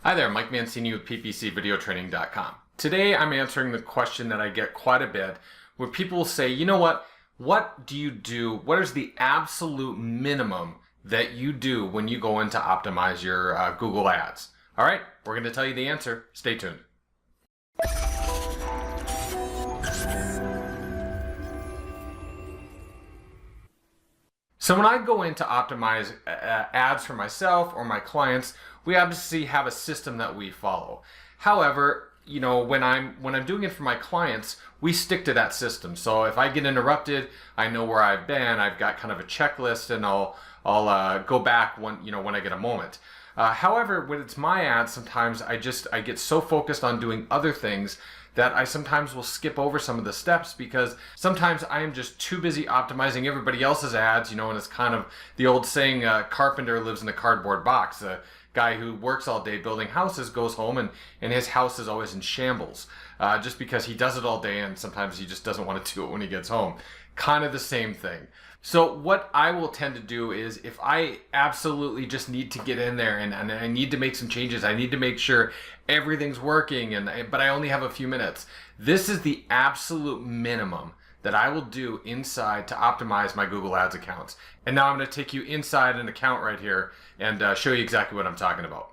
Hi there, Mike Mancini with ppcvideotraining.com. Today I'm answering the question that I get quite a bit where people will say, you know what do you do? What is the absolute minimum that you do when you go in to optimize your Google ads? All right, we're going to tell you the answer. Stay tuned. So when I go in to optimize ads for myself or my clients, we obviously have a system that we follow. However, you know, when I'm doing it for my clients, we stick to that system. So if I get interrupted, I know where I've been. I've got kind of a checklist, and I'll go back when I get a moment. However, when it's my ads, sometimes I get so focused on doing other things that I sometimes will skip over some of the steps because sometimes I am just too busy optimizing everybody else's ads, and it's kind of the old saying, carpenter lives in a cardboard box. A guy who works all day building houses goes home and his house is always in shambles just because he does it all day and sometimes he just doesn't want to do it when he gets home. Kind of the same thing. So what I will tend to do is if I absolutely just need to get in there and I need to make some changes, I need to make sure everything's working, but I only have a few minutes. This is the absolute minimum that I will do inside to optimize my Google Ads accounts. And now I'm going to take you inside an account right here and show you exactly what I'm talking about.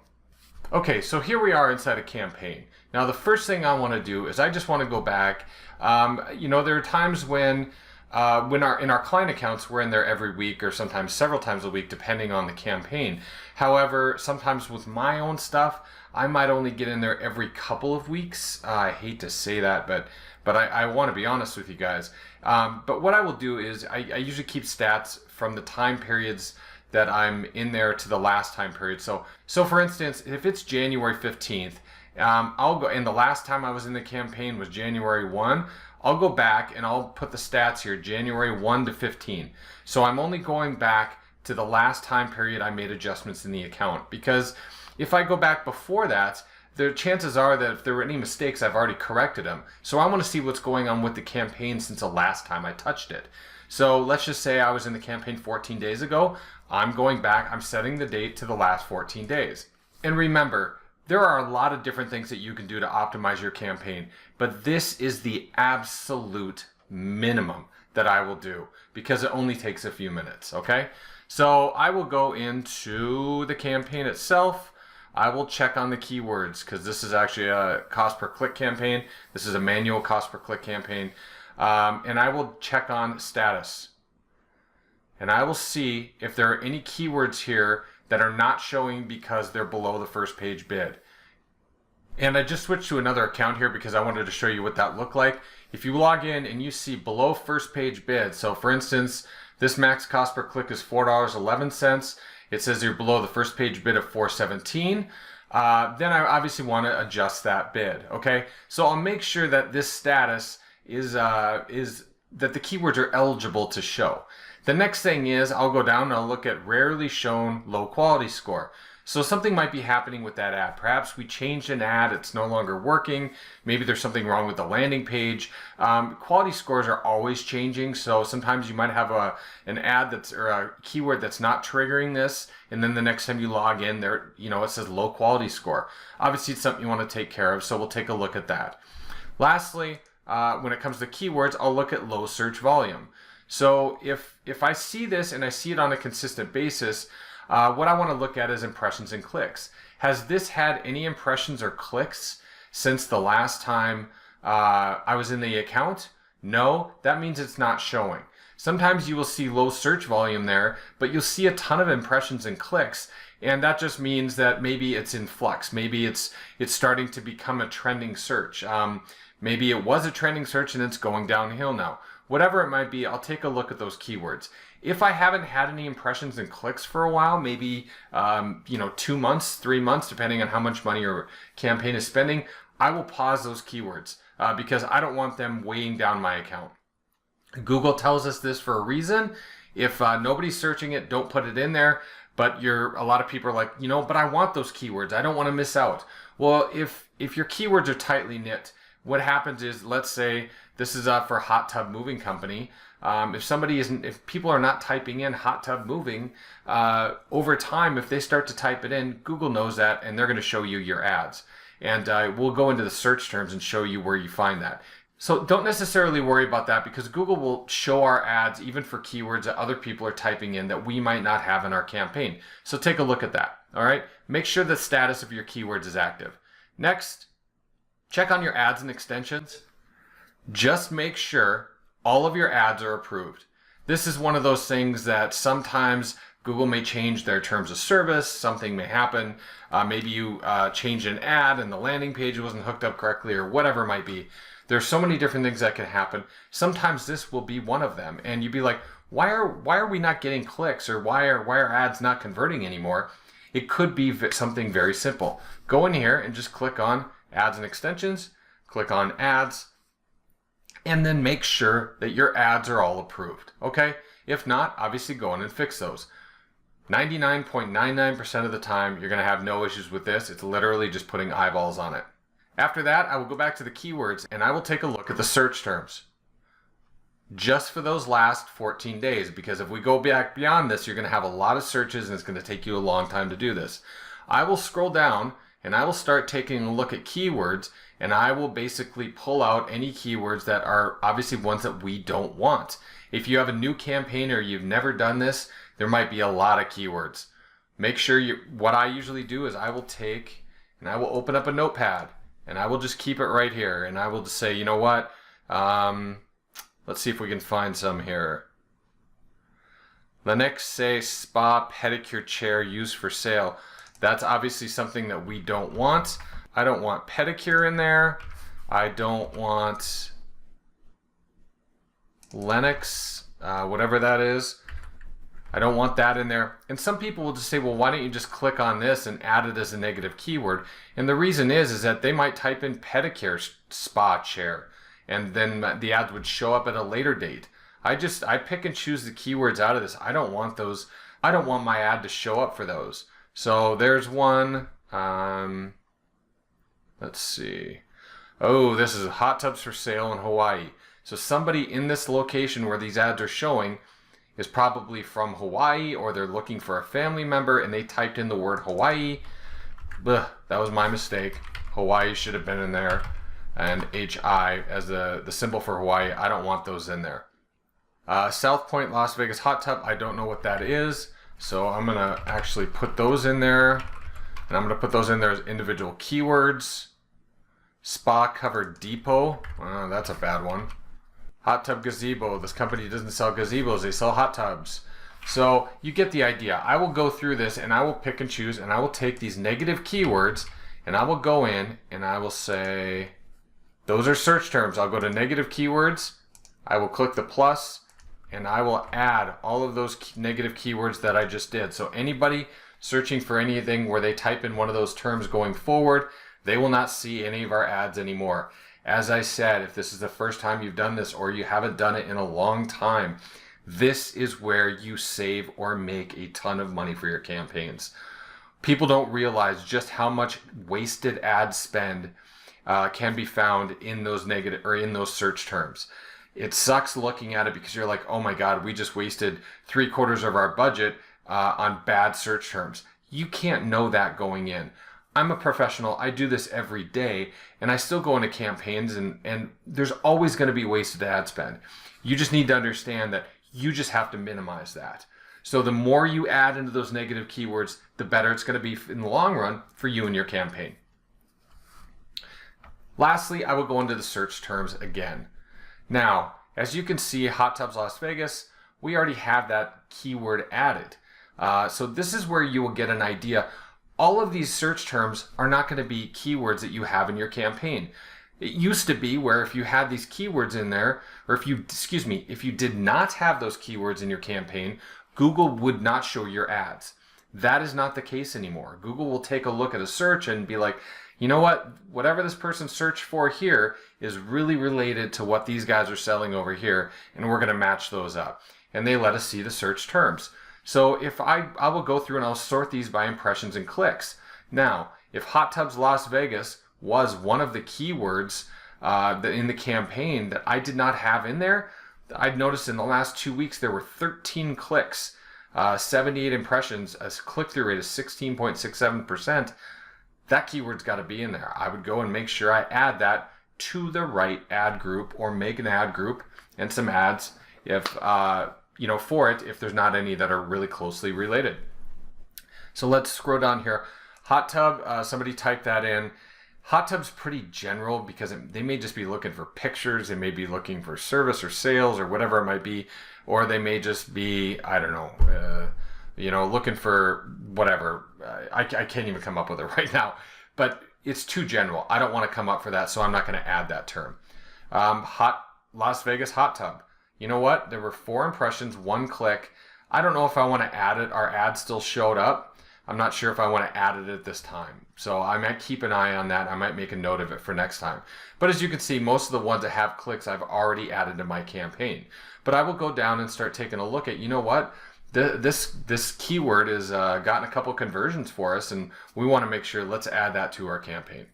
Okay, so here we are inside a campaign. Now the first thing I want to do is I just want to go back. There are times when in our client accounts, we're in there every week or sometimes several times a week, depending on the campaign. However, sometimes with my own stuff, I might only get in there every couple of weeks. I hate to say that, but I want to be honest with you guys. But what I will do is I usually keep stats from the time periods that I'm in there to the last time period. So for instance, if it's January 15th, I'll go, and the last time I was in the campaign was January 1, I'll go back and I'll put the stats here, January 1 to 15. So I'm only going back to the last time period I made adjustments in the account, because if I go back before that, the chances are that if there were any mistakes, I've already corrected them. So I want to see what's going on with the campaign since the last time I touched it. So let's just say I was in the campaign 14 days ago. I'm going back, I'm setting the date to the last 14 days. And remember, there are a lot of different things that you can do to optimize your campaign, but this is the absolute minimum that I will do because it only takes a few minutes, okay? So I will go into the campaign itself. I will check on the keywords because this is actually a cost per click campaign. This is a manual cost per click campaign. And I will check on status. And I will see if there are any keywords here that are not showing because they're below the first page bid. And I just switched to another account here because I wanted to show you what that looked like. If you log in and you see below first page bid, so for instance, this max cost per click is $4.11. It says you're below the first page bid of $4.17. Then I obviously want to adjust that bid, okay? So I'll make sure that this status is that the keywords are eligible to show. The next thing is I'll go down and I'll look at rarely shown low quality score. So something might be happening with that ad. Perhaps we changed an ad, it's no longer working. Maybe there's something wrong with the landing page. Quality scores are always changing, so sometimes you might have an ad or a keyword that's not triggering this, and then the next time you log in there, it says low quality score. Obviously it's something you want to take care of, so we'll take a look at that. Lastly, when it comes to keywords, I'll look at low search volume. So if I see this and I see it on a consistent basis, what I want to look at is impressions and clicks. Has this had any impressions or clicks since the last time I was in the account? No, that means it's not showing. Sometimes you will see low search volume there, but you'll see a ton of impressions and clicks, and that just means that maybe it's in flux. Maybe it's starting to become a trending search. Maybe it was a trending search and it's going downhill now. Whatever it might be, I'll take a look at those keywords. If I haven't had any impressions and clicks for a while, maybe 2 months, 3 months, depending on how much money your campaign is spending, I will pause those keywords because I don't want them weighing down my account. Google tells us this for a reason. If nobody's searching it, don't put it in there. But a lot of people are like, but I want those keywords. I don't want to miss out. Well, if your keywords are tightly knit, What happens is, let's say this is for hot tub moving company. If people are not typing in hot tub moving, over time, if they start to type it in, Google knows that, and they're going to show you your ads. And we'll go into the search terms and show you where you find that. So don't necessarily worry about that, because Google will show our ads even for keywords that other people are typing in that we might not have in our campaign. So take a look at that. All right. Make sure the status of your keywords is active. Next, check on your ads and extensions. Just make sure all of your ads are approved. This is one of those things that sometimes Google may change their terms of service. Something may happen. Maybe you changed an ad and the landing page wasn't hooked up correctly, or whatever it might be. There's so many different things that can happen. Sometimes this will be one of them, and you'd be like, why are we not getting clicks, or why are ads not converting anymore? It could be something very simple. Go in here and just click on ads and extensions, click on ads, and then make sure that your ads are all approved. Okay? If not, obviously go in and fix those. 99.99% of the time, you're going to have no issues with this. It's literally just putting eyeballs on it. After that, I will go back to the keywords and I will take a look at the search terms just for those last 14 days, because if we go back beyond this, you're going to have a lot of searches and it's going to take you a long time to do this. I will scroll down and I will start taking a look at keywords, and I will basically pull out any keywords that are obviously ones that we don't want. If you have a new campaign or you've never done this, there might be a lot of keywords. Make sure what I usually do is I will take and I will open up a notepad and I will just keep it right here, and I will just say, you know what, let's see if we can find some here. Lennox say spa pedicure chair used for sale. That's obviously something that we don't want. I don't want pedicure in there. I don't want Lennox, whatever that is. I don't want that in there. And some people will just say, well, why don't you just click on this and add it as a negative keyword? And the reason is that they might type in pedicure spa chair, and then the ads would show up at a later date. I pick and choose the keywords out of this. I don't want those. I don't want my ad to show up for those. So there's one. Let's see. Oh, this is hot tubs for sale in Hawaii. So somebody in this location where these ads are showing is probably from Hawaii, or they're looking for a family member and they typed in the word Hawaii. That was my mistake. Hawaii should have been in there, and HI as the symbol for Hawaii. I don't want those in there. South Point, Las Vegas hot tub. I don't know what that is, so I'm gonna actually put those in there, and I'm gonna put those in there as individual keywords. Spa covered depot. That's a bad one. Hot tub gazebo. This company doesn't sell gazebos, they sell hot tubs. So you get the idea. I will go through this and I will pick and choose, and I will take these negative keywords and I will go in and I will say, those are search terms. I'll go to negative keywords. I will click the plus and I will add all of those negative keywords that I just did. So anybody searching for anything where they type in one of those terms going forward, they will not see any of our ads anymore. As I said, if this is the first time you've done this or you haven't done it in a long time, this is where you save or make a ton of money for your campaigns. People don't realize just how much wasted ad spend can be found in those negative or in those search terms. It sucks looking at it because you're like, oh my God, we just wasted 3/4 of our budget on bad search terms. You can't know that going in. I'm a professional. I do this every day, and I still go into campaigns, and there's always going to be wasted ad spend. You just need to understand that you just have to minimize that. So the more you add into those negative keywords, the better it's going to be in the long run for you and your campaign. Lastly, I will go into the search terms again. Now, as you can see, hot tubs Las Vegas, we already have that keyword added. So this is where you will get an idea. All of these search terms are not going to be keywords that you have in your campaign. It used to be where if you had these keywords in there, or if you did not have those keywords in your campaign, Google would not show your ads. That is not the case anymore. Google will take a look at a search and be like, you know what, whatever this person searched for here is really related to what these guys are selling over here, and we're going to match those up. And they let us see the search terms. So if I will go through and I'll sort these by impressions and clicks. Now, if hot tubs Las Vegas was one of the keywords in the campaign that I did not have in there. I'd noticed in the last 2 weeks there were 13 clicks, 78 impressions, a click-through rate of 16.67%. That keyword's got to be in there. I would go and make sure I add that to the right ad group, or make an ad group and some ads if for it, if there's not any that are really closely related. So let's scroll down here. Hot tub, somebody typed that in. Hot tub's pretty general because they may just be looking for pictures, they may be looking for service or sales or whatever it might be, or they may just be, I don't know, looking for whatever. I can't even come up with it right now, but it's too general. I don't want to come up for that, so I'm not going to add that term. Las Vegas hot tub. You know what? There were 4 impressions, 1 click. I don't know if I want to add it. Our ad still showed up. I'm not sure if I want to add it at this time. So I might keep an eye on that. I might make a note of it for next time. But as you can see, most of the ones that have clicks I've already added to my campaign. But I will go down and start taking a look at, you know what? This keyword has gotten a couple conversions for us, and we want to make sure, let's add that to our campaign.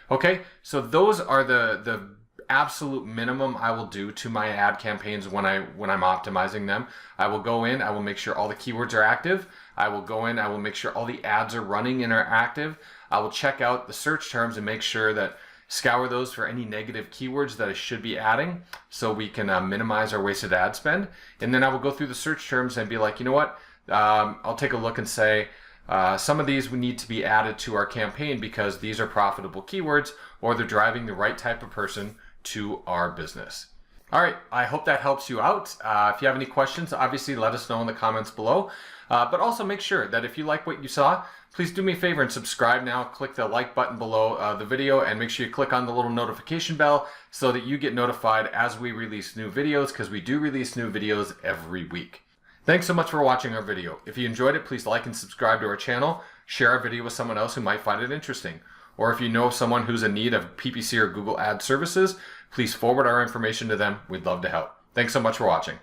Okay, so those are the absolute minimum I will do to my ad campaigns when I'm optimizing them. I will go in, I will make sure all the keywords are active. I will go in, I will make sure all the ads are running and are active. I will check out the search terms and make sure that scour those for any negative keywords that I should be adding so we can minimize our wasted ad spend. And then I will go through the search terms and be like, you know what, I'll take a look and say, some of these would need to be added to our campaign because these are profitable keywords, or they're driving the right type of person to our business. All right, I hope that helps you out. If you have any questions, obviously let us know in the comments below. But also make sure that if you like what you saw, please do me a favor and subscribe now. Click the like button below the video, and make sure you click on the little notification bell so that you get notified as we release new videos, because we do release new videos every week. Thanks so much for watching our video. If you enjoyed it, please like and subscribe to our channel. Share our video with someone else who might find it interesting. Or if you know someone who's in need of PPC or Google Ad services, please forward our information to them. We'd love to help. Thanks so much for watching.